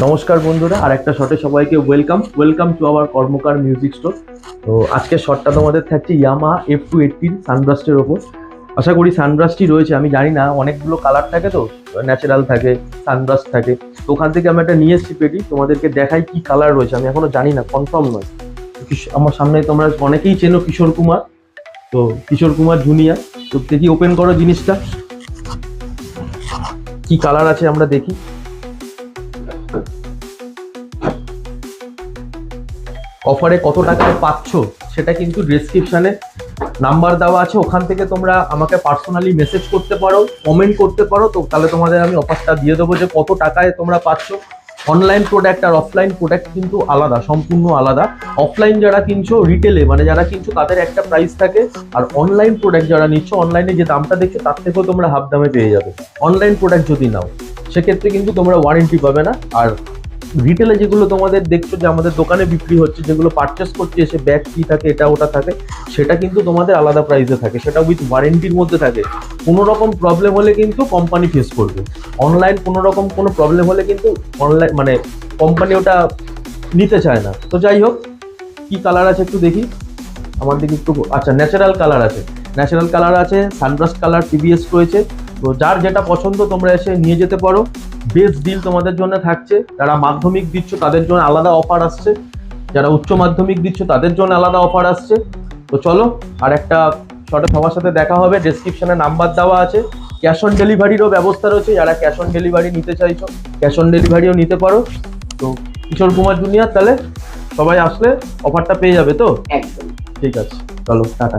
নমস্কার বন্ধুরা, আর একটা শটে সবাইকে welcome to our Karmakar music store. তো আজকের শটটা তোমাদের থাকছে ইয়ামাহা F280 সানব্রাস্টের ওপর। আশা করি সানব্রাস্টই রয়েছে, আমি জানি না, অনেকগুলো কালার থাকে, তো ন্যাচারাল থাকে, সানব্রাস্ট থাকে। তো ওখান থেকে আমি একটা নিয়ে এসেছি পেটি, তোমাদেরকে দেখাই কি কালার রয়েছে। আমি এখনো জানি না, কনফার্ম নয়। আমার সামনে তোমরা অনেকেই চেনো কিশোর কুমার, তো কিশোর কুমার জুনিয়র। তো দেখি, ওপেন করো জিনিসটা, কি কালার আছে আমরা দেখি। অফারে কত টাকায় পাচ্ছ সেটা কিন্তু ডেসক্রিপশনে নাম্বার দেওয়া আছে, ওখান থেকে তোমরা আমাকে পার্সোনালি মেসেজ করতে পারো, কমেন্ট করতে পারো। তো তাহলে তোমাদের আমি অফারটা দিয়ে দেবো যে কত টাকায় তোমরা পাচ্ছ। অনলাইন প্রোডাক্ট আর অফলাইন প্রোডাক্ট কিন্তু আলাদা, সম্পূর্ণ আলাদা। অফলাইন যারা কিনছো রিটেলে, মানে যারা কিনছো তাদের একটা প্রাইস থাকে, আর অনলাইন প্রোডাক্ট যারা নিচ্ছ, অনলাইনে যে দামটা দেখছো তার থেকেও তোমরা হাফ দামে পেয়ে যাবে। অনলাইন প্রোডাক্ট যদি নাও সেক্ষেত্রে কিন্তু তোমরা ওয়ারেন্টি পাবে না। আর রিটেলে যেগুলো তোমাদের দেখছো যে আমাদের দোকানে বিক্রি হচ্ছে, যেগুলো পারচেস করছে, এসে ব্যাগ কি থাকে, এটা ওটা থাকে, সেটা কিন্তু তোমাদের আলাদা প্রাইসে থাকে, সেটা উইথ ওয়ারেন্টির মধ্যে থাকে। কোনো রকম প্রবলেম হলে কিন্তু কোম্পানি ফেস করবে। অনলাইন কোনো রকম কোনো প্রবলেম হলে কিন্তু অনলাইন মানে কোম্পানি ওটা নিতে চায় না। তো যাই হোক, কি কালার আছে একটু দেখি আমার দিকে একটু। আচ্ছা, ন্যাচারাল কালার আছে, ন্যাচারাল কালার আছে, সানব্রাস্ট কালার টিভিএস রয়েছে। তো যার যেটা পছন্দ তোমরা এসে নিয়ে যেতে পারো। বেস্ট ডিল তোমাদের জন্য থাকছে। যারা মাধ্যমিক দিচ্ছ তাদের জন্য আলাদা অফার আসছে, যারা উচ্চ মাধ্যমিক দিচ্ছ তাদের জন্য আলাদা অফার আসছে। তো চলো, আর একটা শর্টে সবার সাথে দেখা হবে। ডেসক্রিপশনে নাম্বার দেওয়া আছে। ক্যাশ অন ডেলিভারিরও ব্যবস্থা রয়েছে, যারা ক্যাশ অন ডেলিভারি নিতে চাইছো ক্যাশ অন ডেলিভারিও নিতে পারো। তো কিশোর কুমার জুনিয়র, তাহলে সবাই আসলে অফারটা পেয়ে যাবে তো? একদম। ঠিক আছে, চলো টাটা।